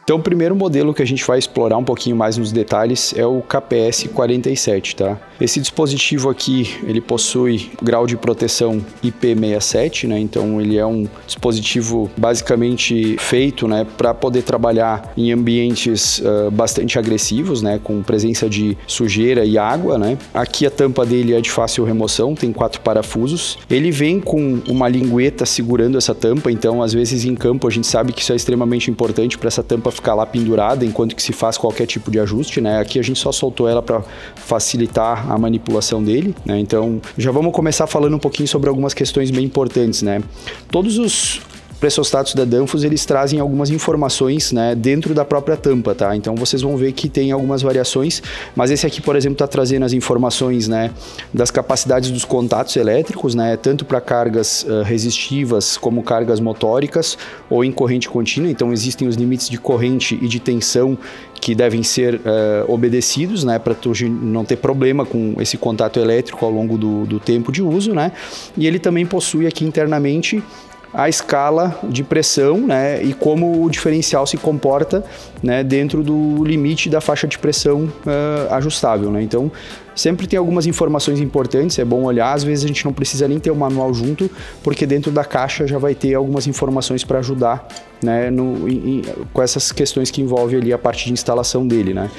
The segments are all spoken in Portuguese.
Então, o primeiro modelo que a gente vai explorar um pouquinho mais nos detalhes é o KPS-47, tá? Esse dispositivo aqui, ele possui grau de proteção IP67, né? Então, ele é um dispositivo basicamente feito, né, para poder trabalhar em ambientes bastante agressivos, né, com presença de sujeira e água, né? Aqui a tampa dele é de fácil remoção, tem 4 parafusos. Ele vem com uma lingueta segurando essa tampa, então, às vezes em campo a gente sabe que isso é extremamente importante para essa tampa ficar lá pendurada enquanto que se faz qualquer tipo de ajuste, né? Aqui a gente só soltou ela para facilitar a manipulação dele, né? Então, já vamos começar falando um pouquinho sobre algumas questões bem importantes, né? Todos os pressostatos da Danfoss, eles trazem algumas informações, né, dentro da própria tampa, tá? Então vocês vão ver que tem algumas variações, mas esse aqui, por exemplo, está trazendo as informações, né, das capacidades dos contatos elétricos, né, tanto para cargas resistivas como cargas motóricas ou em corrente contínua. Então existem os limites de corrente e de tensão que devem ser obedecidos, né, para tu não ter problema com esse contato elétrico ao longo do tempo de uso, né? E ele também possui aqui internamente a escala de pressão, né, e como o diferencial se comporta, né, dentro do limite da faixa de pressão ajustável, né? Então, sempre tem algumas informações importantes, é bom olhar, às vezes a gente não precisa nem ter o manual junto, porque dentro da caixa já vai ter algumas informações para ajudar, né, com essas questões que envolvem ali a parte de instalação dele, né?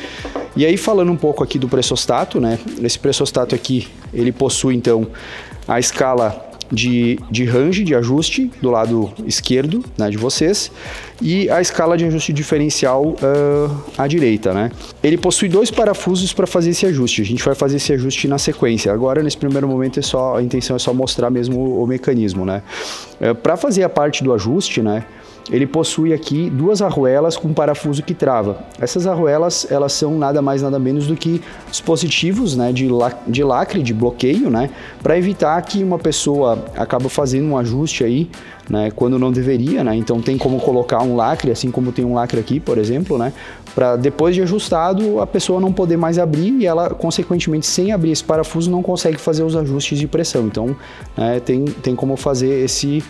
E aí, falando um pouco aqui do pressostato, né, esse pressostato aqui, ele possui então a escala de range, de ajuste, do lado esquerdo, né, de vocês, e a escala de ajuste diferencial à direita, né? Ele possui 2 parafusos para fazer esse ajuste. A gente vai fazer esse ajuste na sequência. Agora, nesse primeiro momento, a intenção é só mostrar mesmo o mecanismo, né? Para fazer a parte do ajuste, né, ele possui aqui 2 arruelas com parafuso que trava. Essas arruelas, elas são nada mais nada menos do que dispositivos, né, de lacre, de bloqueio, né, para evitar que uma pessoa acabe fazendo um ajuste aí, né, quando não deveria, né? Então tem como colocar um lacre, assim como tem um lacre aqui, por exemplo, né, para depois de ajustado a pessoa não poder mais abrir e ela, consequentemente, sem abrir esse parafuso, não consegue fazer os ajustes de pressão. Então, tem como fazer esse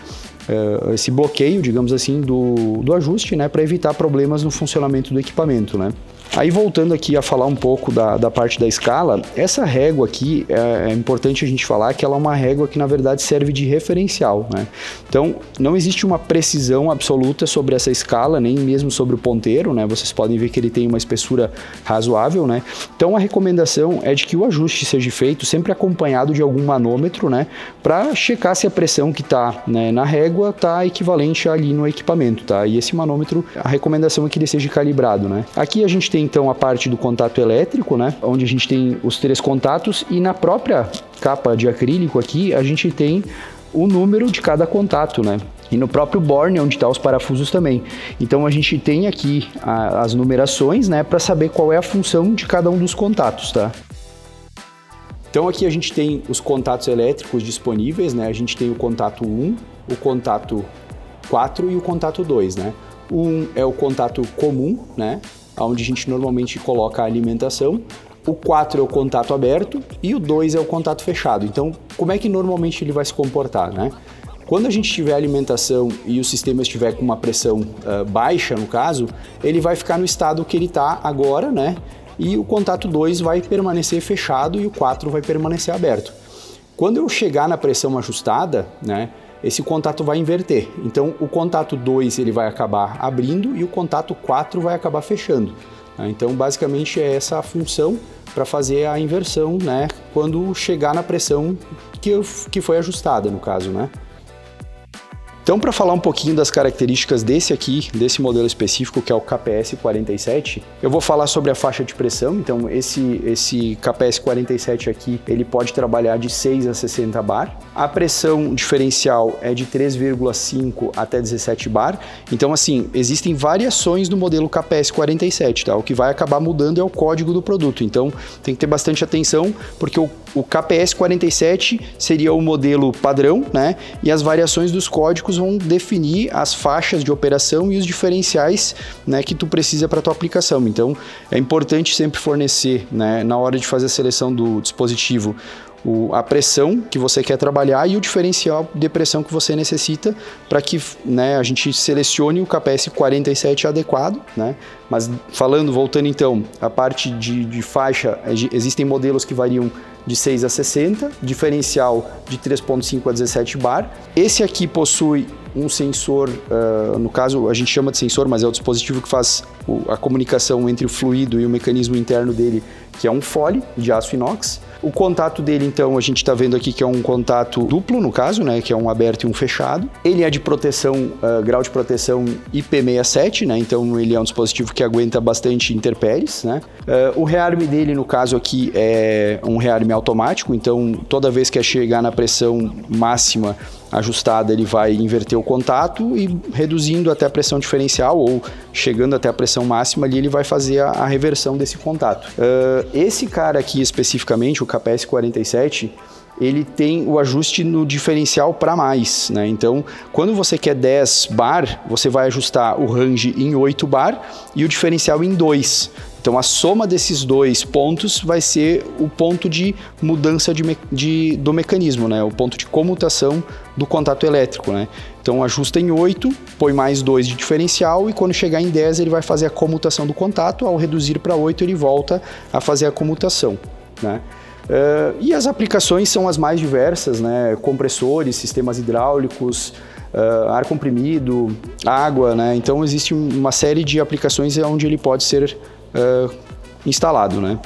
bloqueio, digamos assim, do ajuste, né, para evitar problemas no funcionamento do equipamento, né. Aí, voltando aqui a falar um pouco da parte da escala, essa régua aqui, é importante a gente falar que ela é uma régua que, na verdade, serve de referencial, né? Então, não existe uma precisão absoluta sobre essa escala, nem mesmo sobre o ponteiro, né? Vocês podem ver que ele tem uma espessura razoável, né? Então, a recomendação é de que o ajuste seja feito sempre acompanhado de algum manômetro, né, para checar se a pressão que está, né, na régua está equivalente ali no equipamento, tá? E esse manômetro, a recomendação é que ele seja calibrado, né? Aqui a gente tem então a parte do contato elétrico, né, onde a gente tem os 3 contatos, e na própria capa de acrílico aqui a gente tem o número de cada contato, né? E no próprio borne, onde estão os parafusos também. Então a gente tem aqui as numerações, né, para saber qual é a função de cada um dos contatos, tá? Então aqui a gente tem os contatos elétricos disponíveis, né? A gente tem o contato 1, o contato 4 e o contato 2, né? O 1 é o contato comum, né, onde a gente normalmente coloca a alimentação. O 4 é o contato aberto e o 2 é o contato fechado. Então, como é que normalmente ele vai se comportar, né? Quando a gente tiver alimentação e o sistema estiver com uma pressão baixa, no caso, ele vai ficar no estado que ele está agora, né? E o contato 2 vai permanecer fechado e o 4 vai permanecer aberto. Quando eu chegar na pressão ajustada, né, esse contato vai inverter. Então, o contato 2 ele vai acabar abrindo e o contato 4 vai acabar fechando. Então, basicamente, é essa a função para fazer a inversão, né, quando chegar na pressão que foi ajustada, no caso, né? Então, para falar um pouquinho das características desse modelo específico, que é o KPS-47, eu vou falar sobre a faixa de pressão. Então, esse KPS-47 aqui, ele pode trabalhar de 6 a 60 bar. A pressão diferencial é de 3,5 até 17 bar. Então, assim, existem variações do modelo KPS-47, tá? O que vai acabar mudando é o código do produto. Então, tem que ter bastante atenção, porque o KPS-47 seria o modelo padrão, né? E as variações dos códigos vão definir as faixas de operação e os diferenciais, né, que tu precisa para tua aplicação. Então, é importante sempre fornecer, né, na hora de fazer a seleção do dispositivo, a pressão que você quer trabalhar e o diferencial de pressão que você necessita para que, né, a gente selecione o KPS 47 adequado, né? Mas voltando então, a parte de faixa, existem modelos que variam de 6 a 60, diferencial de 3.5 a 17 bar. Esse aqui possui um sensor, no caso a gente chama de sensor, mas é o dispositivo que faz a comunicação entre o fluido e o mecanismo interno dele, que é um fole de aço inox. O contato dele, então, a gente está vendo aqui que é um contato duplo, no caso, né, que é um aberto e um fechado. Ele é de proteção, grau de proteção IP67, né, então ele é um dispositivo que aguenta bastante intempéries, né. O rearme dele, no caso aqui, é um rearme automático, então toda vez que chegar na pressão máxima ajustada, ele vai inverter o contato e reduzindo até a pressão diferencial ou chegando até a pressão máxima ali, ele vai fazer a reversão desse contato. Esse cara aqui especificamente, o KPS 47, ele tem o ajuste no diferencial para mais, né? Então, quando você quer 10 bar, você vai ajustar o range em 8 bar e o diferencial em 2. Então, a soma desses dois pontos vai ser o ponto de mudança do mecanismo, né? O ponto de comutação do contato elétrico, né? Então, ajusta em 8, põe mais 2 de diferencial e quando chegar em 10, ele vai fazer a comutação do contato. Ao reduzir para 8, ele volta a fazer a comutação, né? E as aplicações são as mais diversas, né? Compressores, sistemas hidráulicos, ar comprimido, água, né? Então, existe uma série de aplicações onde ele pode ser instalado, né?